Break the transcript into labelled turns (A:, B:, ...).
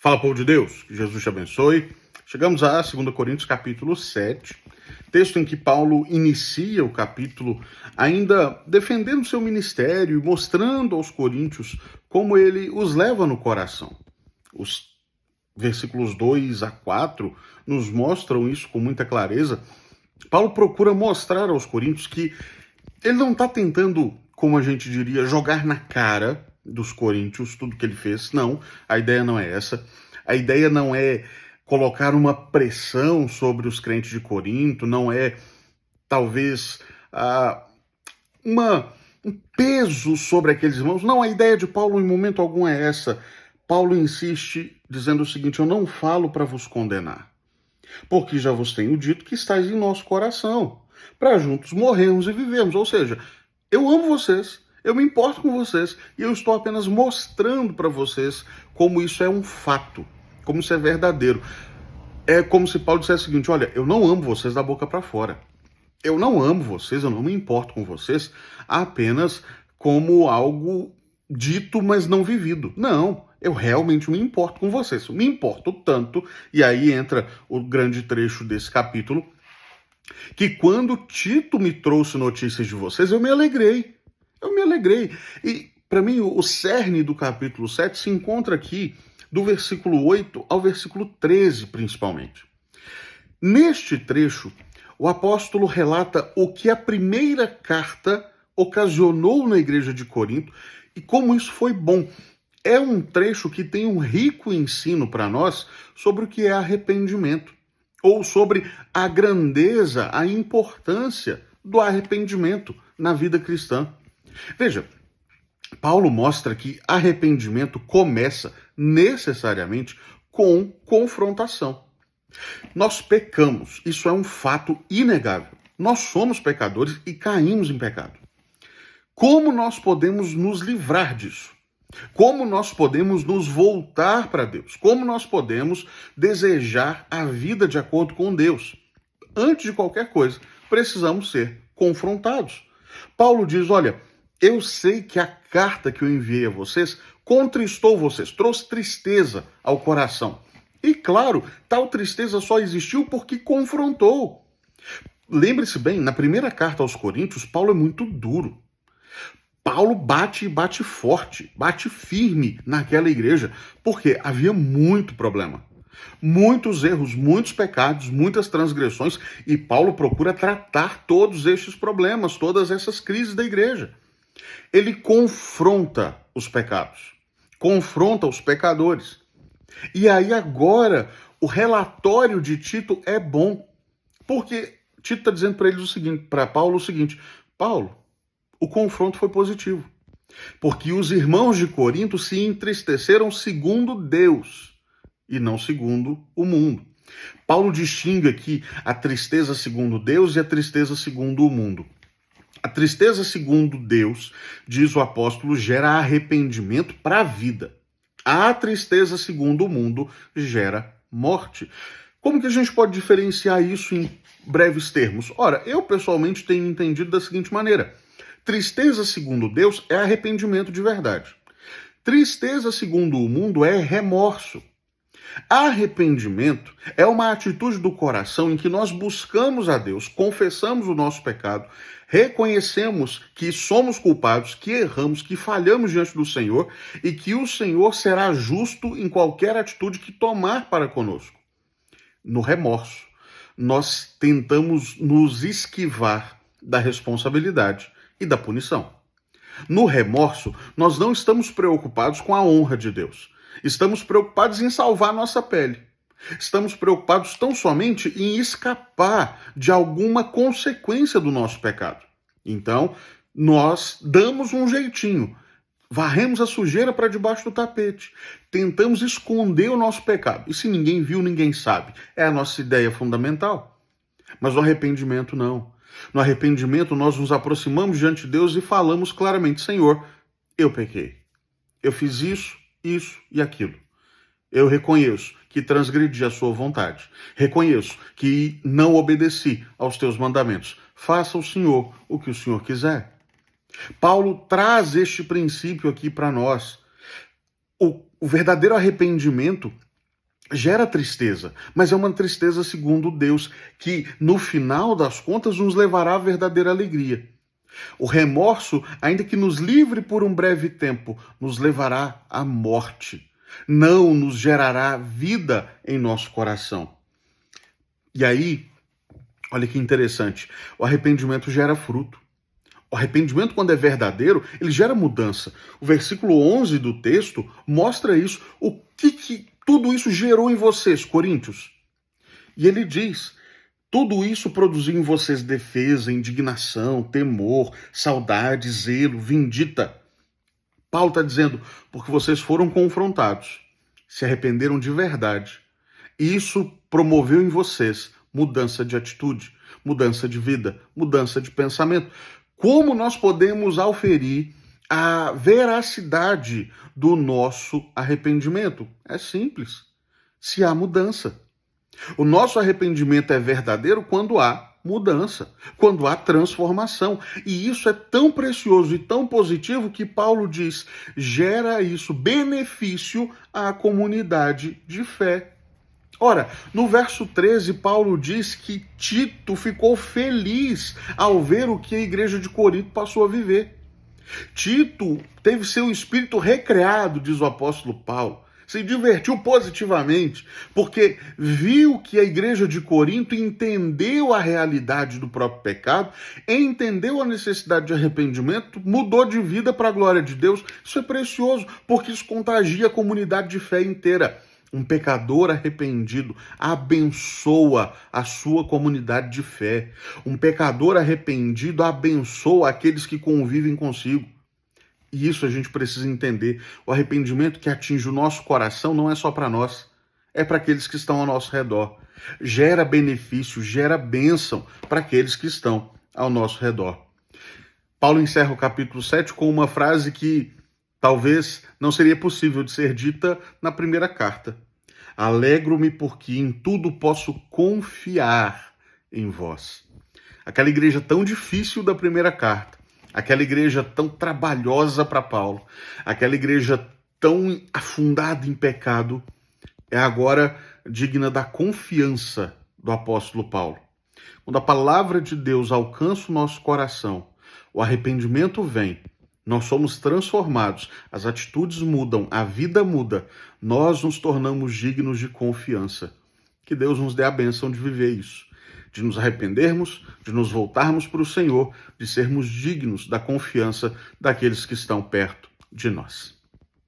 A: Fala, povo de Deus, que Jesus te abençoe. Chegamos a 2 Coríntios capítulo 7, texto em que Paulo inicia o capítulo ainda defendendo seu ministério e mostrando aos coríntios como ele os leva no coração. Os versículos 2 a 4 nos mostram isso com muita clareza. Paulo procura mostrar aos coríntios que ele não está tentando, como a gente diria, jogar na cara dos coríntios tudo que ele fez. Não, a ideia não é essa. A ideia não é colocar uma pressão sobre os crentes de Corinto, não é, talvez, um peso sobre aqueles irmãos. Não, a ideia de Paulo em momento algum é essa. Paulo insiste dizendo o seguinte: eu não falo para vos condenar, porque já vos tenho dito que estáis em nosso coração, para juntos morrermos e vivermos. Ou seja, eu amo vocês, eu me importo com vocês, e eu estou apenas mostrando para vocês como isso é um fato, como isso é verdadeiro. É como se Paulo dissesse o seguinte: olha, eu não amo vocês da boca para fora. Eu não amo vocês, eu não me importo com vocês apenas como algo dito, mas não vivido. Não, eu realmente me importo com vocês. Me importo tanto, e aí entra o grande trecho desse capítulo, que quando Tito me trouxe notícias de vocês, eu me alegrei. Eu me alegrei. E, para mim, o cerne do capítulo 7 se encontra aqui, do versículo 8 ao versículo 13, principalmente. Neste trecho, o apóstolo relata o que a primeira carta ocasionou na igreja de Corinto e como isso foi bom. É um trecho que tem um rico ensino para nós sobre o que é arrependimento, ou sobre a grandeza, a importância do arrependimento na vida cristã. Veja, Paulo mostra que arrependimento começa necessariamente com confrontação. Nós pecamos, isso é um fato inegável. Nós somos pecadores e caímos em pecado. Como nós podemos nos livrar disso? Como nós podemos nos voltar para Deus? Como nós podemos desejar a vida de acordo com Deus? Antes de qualquer coisa, precisamos ser confrontados. Paulo diz: olha, eu sei que a carta que eu enviei a vocês contristou vocês, trouxe tristeza ao coração. E claro, tal tristeza só existiu porque confrontou. Lembre-se bem, na primeira carta aos Coríntios, Paulo é muito duro. Paulo bate e bate forte, bate firme naquela igreja, porque havia muito problema. Muitos erros, muitos pecados, muitas transgressões, e Paulo procura tratar todos estes problemas, todas essas crises da igreja. Ele confronta os pecados, confronta os pecadores. E aí agora o relatório de Tito é bom, porque Tito está dizendo para eles o seguinte, para Paulo o seguinte: Paulo, o confronto foi positivo, porque os irmãos de Corinto se entristeceram segundo Deus e não segundo o mundo. Paulo distingue aqui a tristeza segundo Deus e a tristeza segundo o mundo. A tristeza segundo Deus, diz o apóstolo, gera arrependimento para a vida. A tristeza segundo o mundo gera morte. Como que a gente pode diferenciar isso em breves termos? Ora, eu pessoalmente tenho entendido da seguinte maneira: tristeza segundo Deus é arrependimento de verdade. Tristeza segundo o mundo é remorso. Arrependimento é uma atitude do coração em que nós buscamos a Deus, confessamos o nosso pecado, reconhecemos que somos culpados, que erramos, que falhamos diante do Senhor e que o Senhor será justo em qualquer atitude que tomar para conosco. No remorso, nós tentamos nos esquivar da responsabilidade e da punição. No remorso, nós não estamos preocupados com a honra de Deus. Estamos preocupados em salvar nossa pele. Estamos preocupados tão somente em escapar de alguma consequência do nosso pecado. Então, nós damos um jeitinho, varremos a sujeira para debaixo do tapete, tentamos esconder o nosso pecado. E se ninguém viu, ninguém sabe. É a nossa ideia fundamental. Mas o arrependimento não. No arrependimento, nós nos aproximamos diante de Deus e falamos claramente: Senhor, eu pequei. Eu fiz isso e aquilo. Eu reconheço que transgredi a sua vontade. Reconheço que não obedeci aos teus mandamentos. Faça o Senhor o que o Senhor quiser. Paulo traz este princípio aqui para nós. O verdadeiro arrependimento gera tristeza, mas é uma tristeza segundo Deus, que no final das contas nos levará à verdadeira alegria. O remorso, ainda que nos livre por um breve tempo, nos levará à morte. Não nos gerará vida em nosso coração. E aí, olha que interessante, o arrependimento gera fruto. O arrependimento, quando é verdadeiro, ele gera mudança. O versículo 11 do texto mostra isso. O que tudo isso gerou em vocês, coríntios? E ele diz: tudo isso produziu em vocês defesa, indignação, temor, saudade, zelo, vindita. Paulo está dizendo, porque vocês foram confrontados, se arrependeram de verdade. E isso promoveu em vocês mudança de atitude, mudança de vida, mudança de pensamento. Como nós podemos auferir a veracidade do nosso arrependimento? É simples. Se há mudança. O nosso arrependimento é verdadeiro quando há mudança, quando há transformação. E isso é tão precioso e tão positivo que Paulo diz, gera isso benefício à comunidade de fé. Ora, no verso 13, Paulo diz que Tito ficou feliz ao ver o que a igreja de Corinto passou a viver. Tito teve seu espírito recreado, diz o apóstolo Paulo. Se divertiu positivamente, porque viu que a igreja de Corinto entendeu a realidade do próprio pecado, entendeu a necessidade de arrependimento, mudou de vida para a glória de Deus. Isso é precioso, porque isso contagia a comunidade de fé inteira. Um pecador arrependido abençoa a sua comunidade de fé. Um pecador arrependido abençoa aqueles que convivem consigo. E isso a gente precisa entender. O arrependimento que atinge o nosso coração não é só para nós, é para aqueles que estão ao nosso redor. Gera benefício, gera bênção para aqueles que estão ao nosso redor. Paulo encerra o capítulo 7 com uma frase que talvez não seria possível de ser dita na primeira carta. Alegro-me porque em tudo posso confiar em vós. Aquela igreja tão difícil da primeira carta, aquela igreja tão trabalhosa para Paulo, aquela igreja tão afundada em pecado, é agora digna da confiança do apóstolo Paulo. Quando a palavra de Deus alcança o nosso coração, o arrependimento vem, nós somos transformados, as atitudes mudam, a vida muda, nós nos tornamos dignos de confiança. Que Deus nos dê a bênção de viver isso, de nos arrependermos, de nos voltarmos para o Senhor, de sermos dignos da confiança daqueles que estão perto de nós.